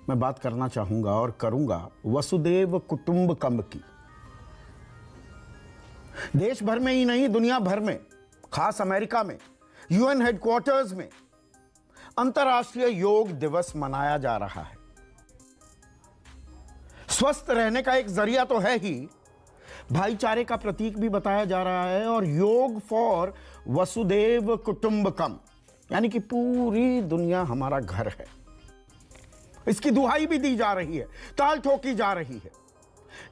मैं बात करना चाहूंगा और करूंगा वसुदेव कुटुंबकम की। देश भर में ही नहीं, दुनिया भर में, खास अमेरिका में, यूएन हेडक्वार्टर्स में अंतर्राष्ट्रीय योग दिवस मनाया जा रहा है। स्वस्थ रहने का एक जरिया तो है ही, भाईचारे का प्रतीक भी बताया जा रहा है। और योग फॉर वसुदेव कुटुंबकम, यानी कि पूरी दुनिया हमारा घर है, इसकी दुहाई भी दी जा रही है, ताल ठोकी जा रही है।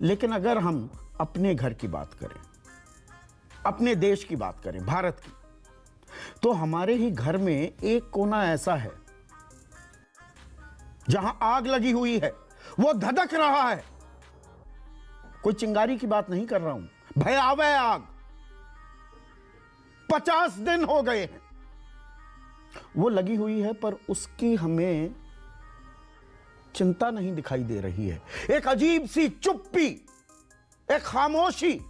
लेकिन अगर हम अपने घर की बात करें, अपने देश की बात करें, भारत की, तो हमारे ही घर में एक कोना ऐसा है जहां आग लगी हुई है, वो धधक रहा है। कोई चिंगारी की बात नहीं कर रहा हूं, भयावह आग। 50 दिन हो गए हैं वो लगी हुई है, पर उसकी हमें चिंता नहीं दिखाई दे रही है। एक अजीब सी चुप्पी, एक खामोशी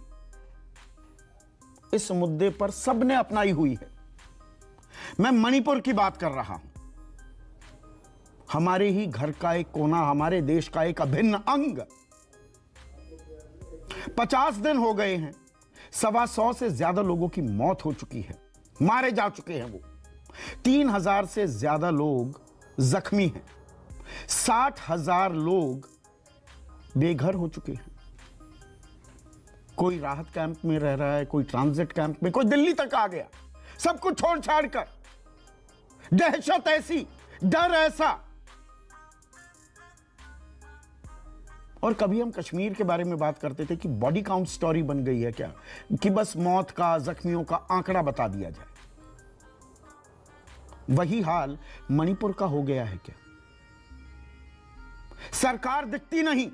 इस मुद्दे पर सबने अपनाई हुई है। मैं मणिपुर की बात कर रहा हूं, हमारे ही घर का एक कोना, हमारे देश का एक अभिन्न अंग। 50 दिन हो गए हैं, 125 से ज्यादा लोगों की मौत हो चुकी है, मारे जा चुके हैं वो। 3000 से ज्यादा लोग जख्मी हैं, 60,000 लोग बेघर हो चुके हैं। कोई राहत कैंप में रह रहा है, कोई ट्रांजिट कैंप में, कोई दिल्ली तक आ गया, सब कुछ छोड़ छाड़ कर। दहशत ऐसी, डर ऐसा। और कभी हम कश्मीर के बारे में बात करते थे कि बॉडी काउंट स्टोरी बन गई है क्या, कि बस मौत का, जख्मियों का आंकड़ा बता दिया जाए। वही हाल मणिपुर का हो गया है क्या? सरकार दिखती नहीं,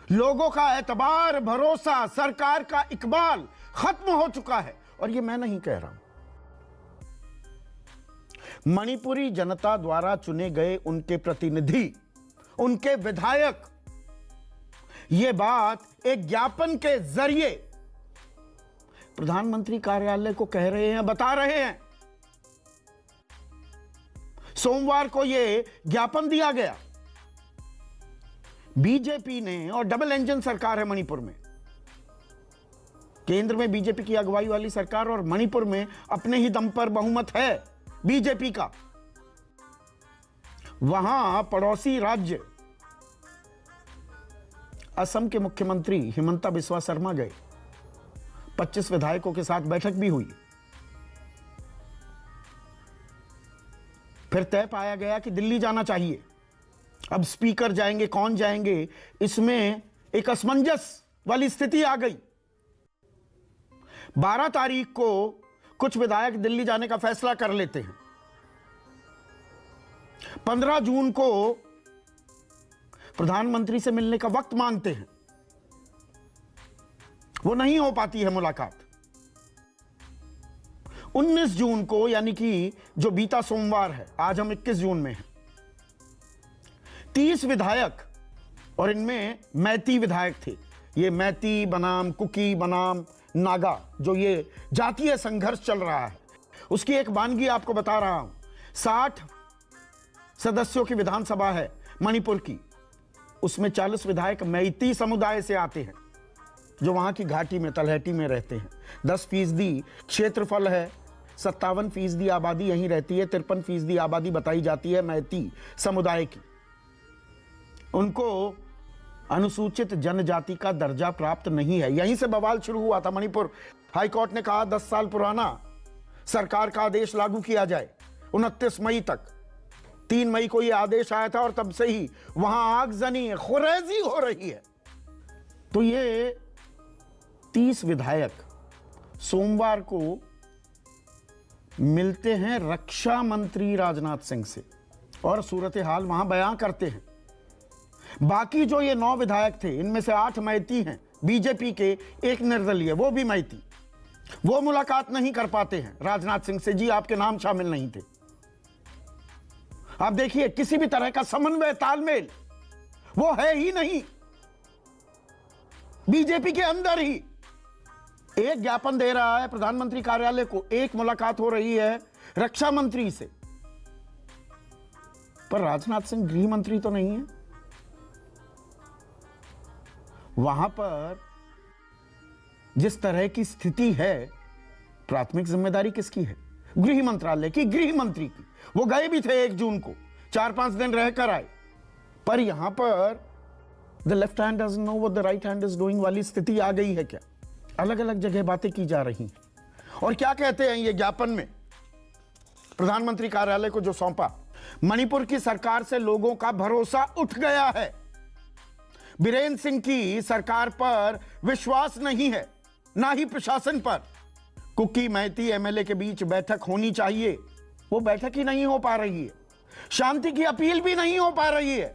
लोगों का एतबार, भरोसा, सरकार का इकबाल खत्म हो चुका है। और ये मैं नहीं कह रहा हूं, मणिपुरी जनता द्वारा चुने गए उनके प्रतिनिधि, उनके विधायक ये बात एक ज्ञापन के जरिए प्रधानमंत्री कार्यालय को कह रहे हैं, बता रहे हैं। सोमवार को यह ज्ञापन दिया गया। बीजेपी ने, और डबल इंजन सरकार है मणिपुर में, केंद्र में बीजेपी की अगुवाई वाली सरकार और मणिपुर में अपने ही दम पर बहुमत है बीजेपी का। वहां पड़ोसी राज्य असम के मुख्यमंत्री हिमंता बिस्वा शर्मा गए, 25 विधायकों के साथ बैठक भी हुई। फिर तय पाया गया कि दिल्ली जाना चाहिए। अब स्पीकर जाएंगे, कौन जाएंगे, इसमें एक असमंजस वाली स्थिति आ गई। 12 तारीख को कुछ विधायक दिल्ली जाने का फैसला कर लेते हैं, 15 जून को प्रधानमंत्री से मिलने का वक्त मांगते हैं, वो नहीं हो पाती है मुलाकात। 19 जून को, यानी कि जो बीता सोमवार है, आज हम 21 जून में हैं, 30 विधायक, और इनमें मैती विधायक थे। ये मैती बनाम कुकी बनाम नागा, जो ये जातीय संघर्ष चल रहा है, उसकी एक वानगी आपको बता रहा हूं। 60 सदस्यों की विधानसभा है मणिपुर की, उसमें 40 विधायक मैती समुदाय से आते हैं, जो वहां की घाटी में, तलहटी में रहते हैं। 10% क्षेत्रफल है, 57% आबादी यहीं रहती है, 53% आबादी बताई जाती है मैती समुदाय की। उनको अनुसूचित जनजाति का दर्जा प्राप्त नहीं है। यहीं से बवाल शुरू हुआ था। मणिपुर हाईकोर्ट ने कहा 10 साल पुराना सरकार का आदेश लागू किया जाए 29 मई तक। 3 मई को यह आदेश आया था और तब से ही वहां आगजनी, खुरेजी हो रही है। तो ये 30 विधायक सोमवार को मिलते हैं रक्षा मंत्री राजनाथ सिंह से और सूरत हाल वहां बयां करते हैं। बाकी जो ये 9 विधायक थे, इनमें से 8 मैती हैं बीजेपी के, एक निर्दलीय, वो भी मैती। वो मुलाकात नहीं कर पाते हैं राजनाथ सिंह से। जी, आपके नाम शामिल नहीं थे। आप देखिए, किसी भी तरह का समन्वय, तालमेल वो है ही नहीं बीजेपी के अंदर ही। एक ज्ञापन दे रहा है प्रधानमंत्री कार्यालय को, एक मुलाकात हो रही है रक्षा मंत्री से। पर राजनाथ सिंह गृह मंत्री तो नहीं है। वहां पर जिस तरह की स्थिति है, प्राथमिक जिम्मेदारी किसकी है? गृह मंत्रालय की, गृह मंत्री की। वो गए भी थे 1 जून को, 4-5 दिन रहकर आए। पर यहां पर the left hand doesn't know what the right hand is doing वाली स्थिति आ गई है क्या? अलग अलग जगह बातें की जा रही हैं। और क्या कहते हैं ये ज्ञापन में, प्रधानमंत्री कार्यालय को जो सौंपा, मणिपुर की सरकार से लोगों का भरोसा उठ गया है। बीरेन सिंह की सरकार पर विश्वास नहीं है, ना ही प्रशासन पर। कुकी मैती एमएलए के बीच बैठक होनी चाहिए, वो बैठक ही नहीं हो पा रही है। शांति की अपील भी नहीं हो पा रही है।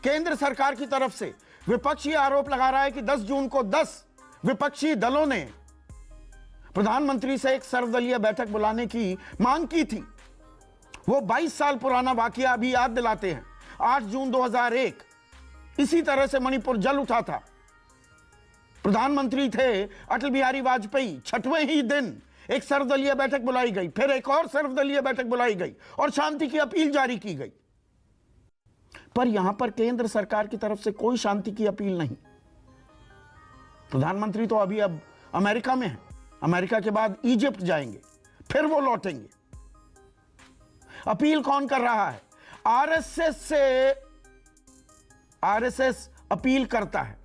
केंद्र सरकार की तरफ से विपक्ष ये आरोप लगा रहा है कि 10 जून को 10 विपक्षी दलों ने प्रधानमंत्री से एक सर्वदलीय बैठक बुलाने की मांग की थी। वो 22 साल पुराना वाकया भी याद दिलाते हैं। 8 जून 2001 इसी तरह से मणिपुर जल उठा था। प्रधानमंत्री थे अटल बिहारी वाजपेयी। 6वें ही दिन एक सर्वदलीय बैठक बुलाई गई, फिर एक और सर्वदलीय बैठक बुलाई गई और शांति की अपील जारी की गई। पर यहां पर केंद्र सरकार की तरफ से कोई शांति की अपील नहीं। प्रधानमंत्री तो अभी अब अमेरिका में है, अमेरिका के बाद इजिप्ट जाएंगे, फिर वो लौटेंगे। अपील कौन कर रहा है? आरएसएस से। आरएसएस अपील करता है।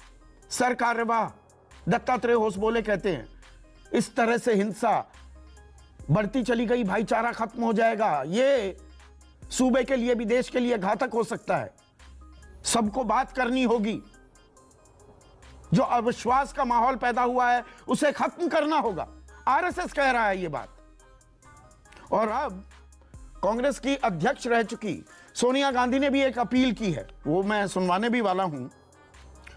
सर कार्यवाह दत्तात्रेय होसबोले कहते हैं इस तरह से हिंसा बढ़ती चली गई, भाईचारा खत्म हो जाएगा। ये सूबे के लिए भी, देश के लिए घातक हो सकता है। सबको बात करनी होगी। जो अविश्वास का माहौल पैदा हुआ है उसे खत्म करना होगा। आरएसएस कह रहा है ये बात। और अब कांग्रेस की अध्यक्ष रह चुकी सोनिया गांधी ने भी एक अपील की है, वो मैं सुनवाने भी वाला हूं।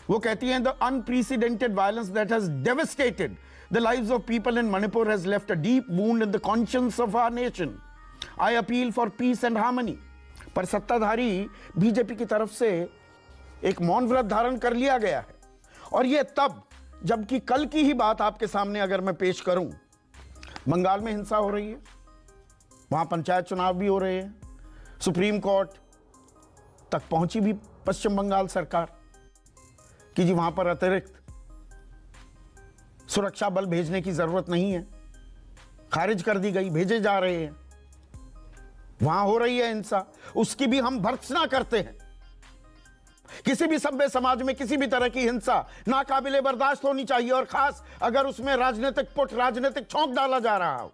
वो कहती हैं, the unprecedented violence that has devastated the lives of people in Manipur has left a deep wound in the conscience of our nation. I appeal for peace and harmony. पर सत्ताधारी बीजेपी की तरफ से एक मौन व्रत धारण कर लिया गया है। और ये तब, जबकि कल की ही बात आपके सामने अगर मैं पेश करूं, बंगाल में हिंसा हो रही है, वहां पंचायत चुनाव भी हो रहे हैं, सुप्रीम कोर्ट तक पहुंची भी पश्चिम बंगाल सरकार कि जी वहां पर अतिरिक्त सुरक्षा बल भेजने की जरूरत नहीं है, खारिज कर दी गई, भेजे जा रहे हैं। वहां हो रही है हिंसा, उसकी भी हम भर्त्सना करते हैं। किसी भी सभ्य समाज में किसी भी तरह की हिंसा नाकाबिले बर्दाश्त होनी चाहिए, और खास अगर उसमें राजनीतिक पुट, राजनीतिक छौंक डाला जा रहा हो।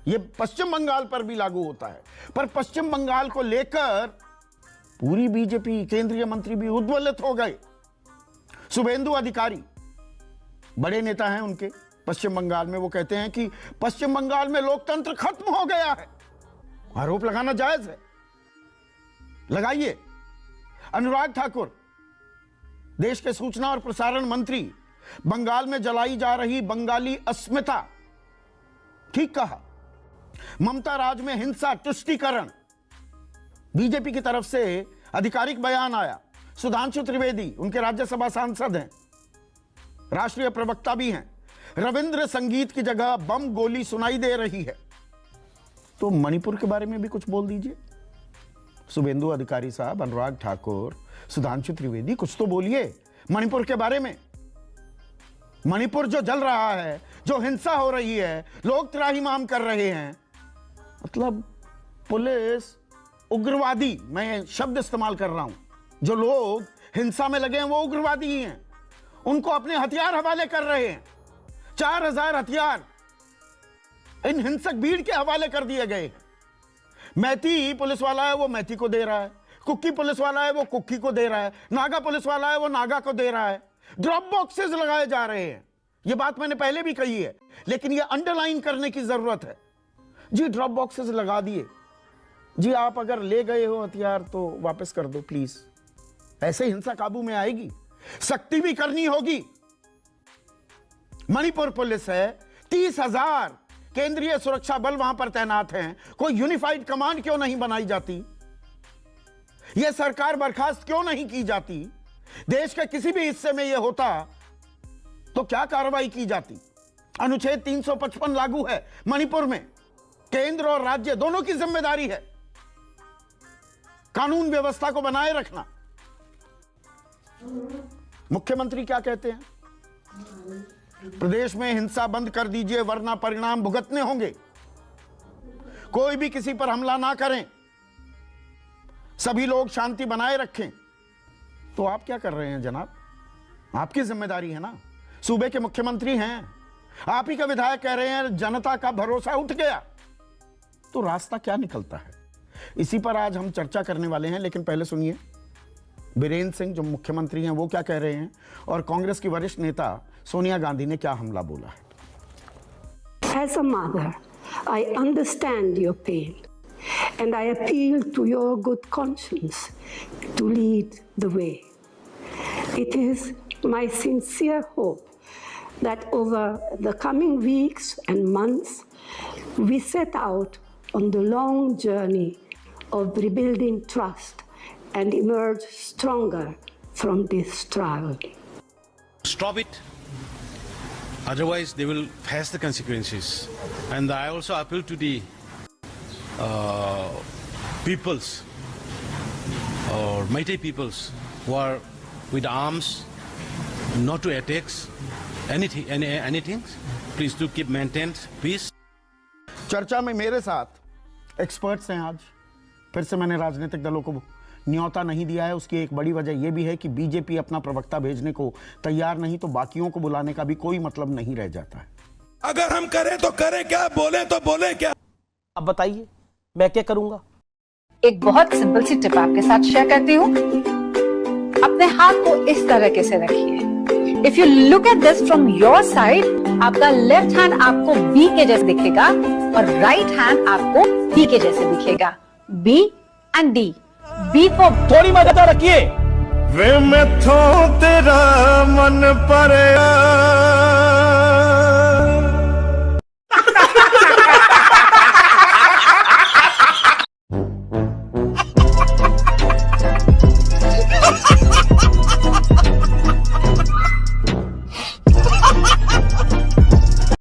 यह पश्चिम बंगाल पर भी लागू होता है। पर पश्चिम बंगाल को लेकर पूरी बीजेपी, केंद्रीय मंत्री भी उद्वेलित हो गए। शुभेंदु अधिकारी बड़े नेता हैं उनके पश्चिम बंगाल में, वो कहते हैं कि पश्चिम बंगाल में लोकतंत्र खत्म हो गया है। आरोप लगाना जायज है, लगाइए। अनुराग ठाकुर, देश के सूचना और प्रसारण मंत्री, बंगाल में जलाई जा रही बंगाली अस्मिता, ठीक कहा। ममता राज में हिंसा तुष्टीकरण, बीजेपी की तरफ से आधिकारिक बयान आया। सुधांशु त्रिवेदी उनके राज्यसभा सांसद हैं, राष्ट्रीय प्रवक्ता भी हैं। रविंद्र संगीत की जगह बम गोली सुनाई दे रही है। तो मणिपुर के बारे में भी कुछ बोल दीजिए। शुभेंदु अधिकारी साहब, अनुराग ठाकुर, सुधांशु त्रिवेदी, कुछ तो बोलिए मणिपुर के बारे में। मणिपुर जो जल रहा है, जो हिंसा हो रही है, लोग त्राहिमाम कर रहे हैं, मतलब पुलिस उग्रवादी, मैं शब्द इस्तेमाल कर रहा हूं, जो लोग हिंसा में लगे हैं वो उग्रवादी ही हैं। उनको अपने हथियार हवाले कर रहे हैं। 4000 हथियार इन हिंसक भीड़ के हवाले कर दिए गए। मैती पुलिस वाला है वो मैती को दे रहा है, कुक्की पुलिस वाला है वो कुक्की को दे रहा है, नागा पुलिस वाला है वो नागा को दे रहा है। ड्रॉप बॉक्सेस लगाए जा रहे हैं। ये बात मैंने पहले भी कही है, लेकिन ये अंडरलाइन करने की जरूरत है। जी ड्रॉप बॉक्सेस लगा दिए, जी आप अगर ले गए हो हथियार तो वापस कर दो प्लीज। ऐसे हिंसा काबू में आएगी। सख्ती भी करनी होगी। मणिपुर पुलिस है, 30,000 केंद्रीय सुरक्षा बल वहां पर तैनात हैं। कोई यूनिफाइड कमांड क्यों नहीं बनाई जाती? यह सरकार बर्खास्त क्यों नहीं की जाती? देश के किसी भी हिस्से में यह होता तो क्या कार्रवाई की जाती? अनुच्छेद 355 लागू है मणिपुर में। केंद्र और राज्य दोनों की जिम्मेदारी है। कानून व्यवस्था को बनाए रखना। मुख्यमंत्री क्या कहते हैं? प्रदेश में हिंसा बंद कर दीजिए वरना परिणाम भुगतने होंगे। कोई भी किसी पर हमला ना करें, सभी लोग शांति बनाए रखें। तो आप क्या कर रहे हैं जनाब? आपकी जिम्मेदारी है ना, सूबे के मुख्यमंत्री हैं। आप ही का विधायक कह रहे हैं जनता का भरोसा उठ गया, तो रास्ता क्या निकलता है? इसी पर आज हम चर्चा करने वाले हैं। लेकिन पहले सुनिए बीरेंद्र सिंह जो मुख्यमंत्री हैं वो क्या कह रहे हैं, और कांग्रेस की वरिष्ठ नेता सोनिया गांधी ने क्या हमला बोला है। As a mother, I understand your pain and I appeal to your good conscience to lead the way. It is my sincere hope that over the coming weeks and months, we set out on the long journey of rebuilding trust and emerge stronger from this trial. Stop it. Otherwise, they will face the consequences. And I also appeal to the peoples or mighty peoples who are with arms, not to attack anything. Please do keep maintained peace. चर्चा में मेरे साथ experts हैं। आज फिर से मैंने राजनीतिक दलों को न्योता नहीं दिया है। उसकी एक बड़ी वजह यह भी है कि बीजेपी अपना प्रवक्ता भेजने को तैयार नहीं, तो बाकियों को बुलाने का भी कोई मतलब नहीं रह जाता है। अगर हम करें तो करें क्या, बोले तो बोले क्या? अब बताइए मैं क्या करूंगा? एक बहुत सिंपल सी टिप आपके साथ शेयर करती हूँ। अपने हाथ को इस तरीके से रखिए। If you look at this from your side, आपका लेफ्ट हैंड आपको बी के जैसे दिखेगा और राइट हैंड आपको डी के जैसे दिखेगा। B and D. B for थोड़ी मदद रखिए। वे मैथों तेरा मन पर